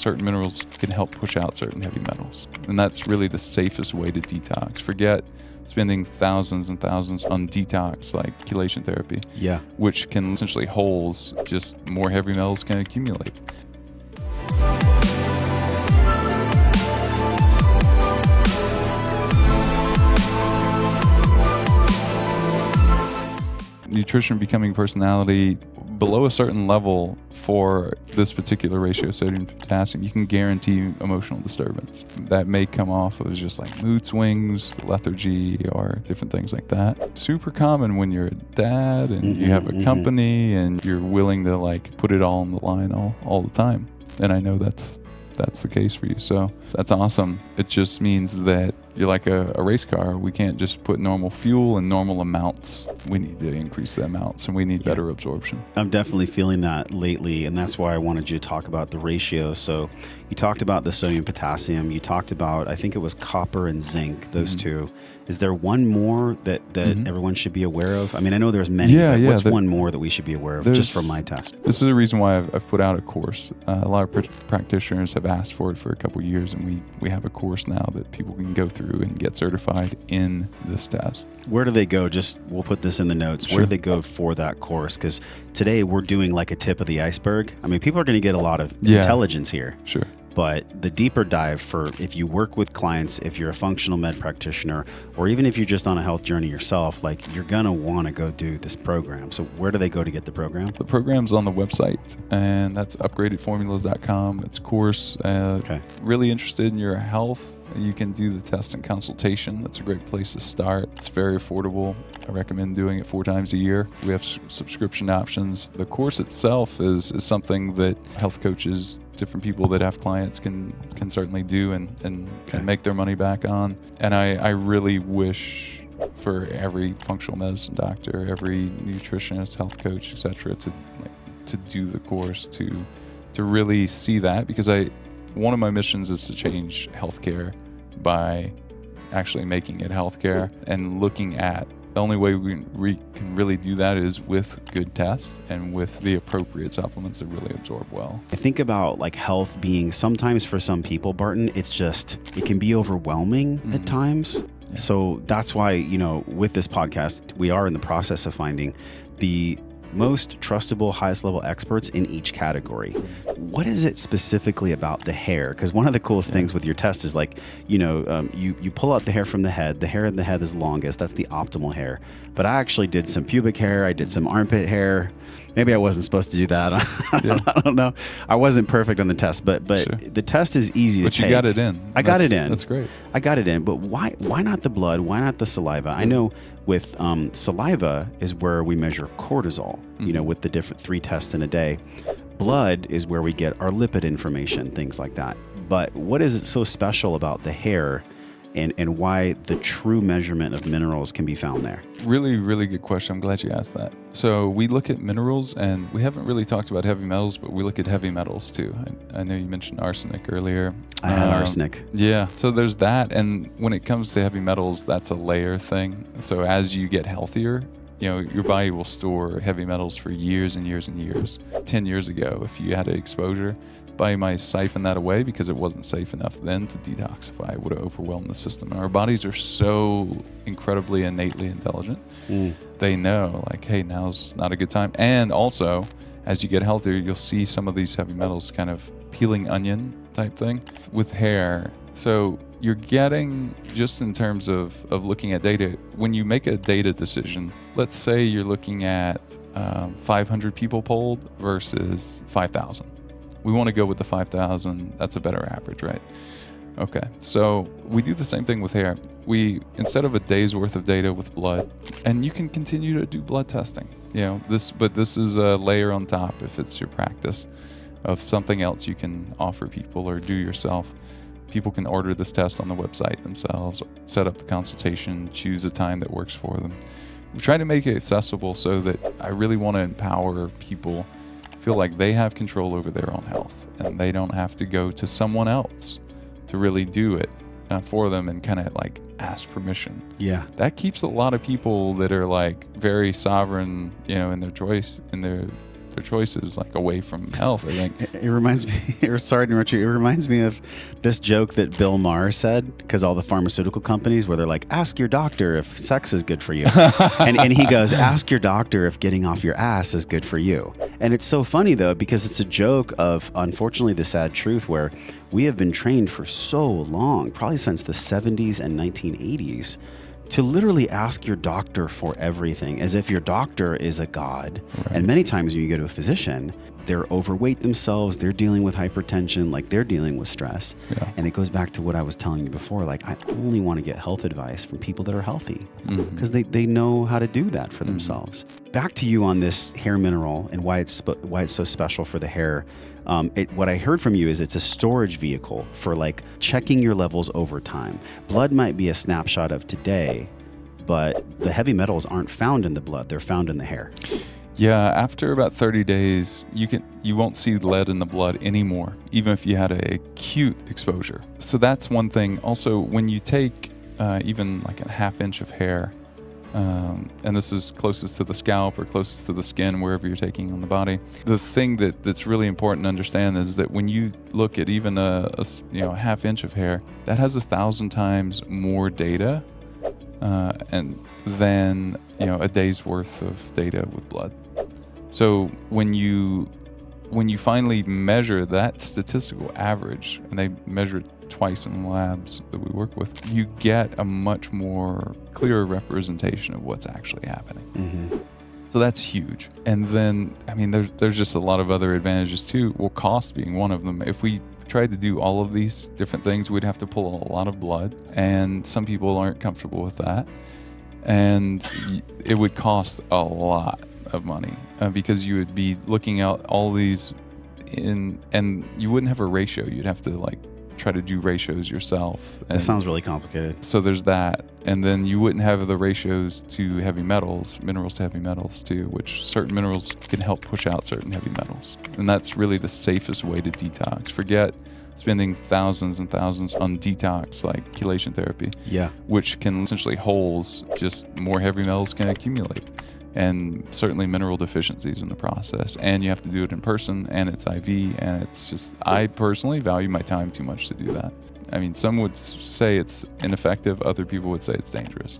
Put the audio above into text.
certain minerals can help push out certain heavy metals. And that's really the safest way to detox. Forget spending thousands and thousands on detox like chelation therapy, which can essentially holes, just more heavy metals can accumulate. Nutrition becoming personality, below a certain level for this particular ratio, sodium to potassium, you can guarantee emotional disturbance. That may come off as just like mood swings, lethargy, or different things like that. Super common when you're a dad and you have a company and you're willing to like put it all on the line all the time. And I know that's the case for you. So that's awesome. It just means that you're like a race car. We can't just put normal fuel in normal amounts. We need to increase the amounts, and we need better absorption. I'm definitely feeling that lately, and that's why I wanted you to talk about the ratio. So you talked about the sodium potassium. You talked about, I think it was copper and zinc, those two. Is there one more that everyone should be aware of? I mean, I know there's many, but what's one more that we should be aware of just from my test? This is the reason why I've put out a course. A lot of practitioners have asked for it for a couple of years, and we have a course now that people can go through and get certified in this test. Where do they go? We'll put this in the notes. Sure. Where do they go for that course? Because today we're doing like a tip of the iceberg. I mean, people are going to get a lot of intelligence here. Sure. But the deeper dive for if you work with clients, if you're a functional med practitioner, or even if you're just on a health journey yourself, like you're going to want to go do this program. So where do they go to get the program? The program's on the website, and that's upgradedformulas.com. It's a course. Really interested in your health, you can do the test and consultation. That's a great place to start. It's very affordable. I recommend doing it 4 times a year. We have subscription options. The course itself is something that health coaches, different people that have clients can certainly do and make their money back on. And I really wish for every functional medicine doctor, every nutritionist, health coach, etc., to do the course to really see that, because one of my missions is to change healthcare by actually making it healthcare and looking at the only way we can really do that is with good tests and with the appropriate supplements that really absorb well. I think about like health being sometimes for some people, Barton, it can be overwhelming at times. Yeah. So that's why, with this podcast, we are in the process of finding the most trustable, highest level experts in each category. What is it specifically about the hair? Because one of the coolest things with your test is like, you pull out the hair from the head. The hair in the head is longest. That's the optimal hair. But I actually did some pubic hair. I did some armpit hair. Maybe I wasn't supposed to do that. I don't know. I wasn't perfect on the test, but sure. The test is easy to take. But you got it in. I got it in. That's great. I got it in. But why not the blood? Why not the saliva? I know with saliva is where we measure cortisol, with the different 3 tests in a day. Blood is where we get our lipid information, things like that. But what is so special about the hair and why the true measurement of minerals can be found there? Really, really good question. I'm glad you asked that. So we look at minerals, and we haven't really talked about heavy metals, but we look at heavy metals too. I know you mentioned arsenic earlier. I had arsenic. Yeah. So there's that. And when it comes to heavy metals, that's a layer thing. So as you get healthier, your body will store heavy metals for years and years and years. 10 years ago, if you had exposure, body might siphon that away because it wasn't safe enough then to detoxify. It would have overwhelmed the system. And our bodies are so incredibly innately intelligent. They know, like, hey, now's not a good time. And also, as you get healthier, you'll see some of these heavy metals kind of peeling onion type thing with hair. So you're getting, just in terms of looking at data, when you make a data decision, let's say you're looking at 500 people polled versus 5,000. We want to go with the 5,000. That's a better average, right? Okay. So we do the same thing with hair. Instead of a day's worth of data with blood, and you can continue to do blood testing, but this is a layer on top if it's your practice of something else you can offer people or do yourself. People can order this test on the website themselves, set up the consultation, choose a time that works for them. We try to make it accessible so that I really want to empower people feel like they have control over their own health and they don't have to go to someone else to really do it for them and kind of like ask permission. Yeah. That keeps a lot of people that are like very sovereign, in their choice, in their their choices like away from health. I think It reminds me, sorry to interrupt you, it reminds me of this joke that Bill Maher said, because all the pharmaceutical companies where they're like, ask your doctor if sex is good for you. and he goes, ask your doctor if getting off your ass is good for you. And it's so funny though, because it's a joke of, unfortunately, the sad truth where we have been trained for so long, probably since the 70s and 1980s, to literally ask your doctor for everything, as if your doctor is a god. Right. And many times when you go to a physician, they're overweight themselves, they're dealing with hypertension, like they're dealing with stress. Yeah. And it goes back to what I was telling you before, like I only want to get health advice from people that are healthy, because they know how to do that for themselves. Back to you on this hair mineral and why it's so special for the hair. What I heard from you is it's a storage vehicle for like checking your levels over time. Blood might be a snapshot of today, but the heavy metals aren't found in the blood. They're found in the hair. Yeah, after about 30 days, you won't see lead in the blood anymore, even if you had an acute exposure. So that's one thing. Also, when you take even like a half inch of hair, and this is closest to the scalp or closest to the skin, wherever you're taking on the body. The thing that's really important to understand is that when you look at even a half inch of hair, that has 1,000 times more data and than a day's worth of data with blood. So when you finally measure that statistical average, and they measure it twice in the labs that we work with, you get a much more clearer representation of what's actually happening. So that's huge. And then, I mean, there's just a lot of other advantages too. Well, cost being one of them. If we tried to do all of these different things, we'd have to pull a lot of blood, and some people aren't comfortable with that. And it would cost a lot of money because you would be looking at all these and you wouldn't have a ratio. You'd have to like try to do ratios yourself. That sounds really complicated. So there's that. And then you wouldn't have the ratios to heavy metals, minerals to heavy metals too, which certain minerals can help push out certain heavy metals. And that's really the safest way to detox. Forget spending thousands and thousands on detox like chelation therapy, which can essentially holes, just more heavy metals can accumulate. And certainly mineral deficiencies in the process. And you have to do it in person, and it's IV, and it's just, I personally value my time too much to do that. I mean, some would say it's ineffective, other people would say it's dangerous.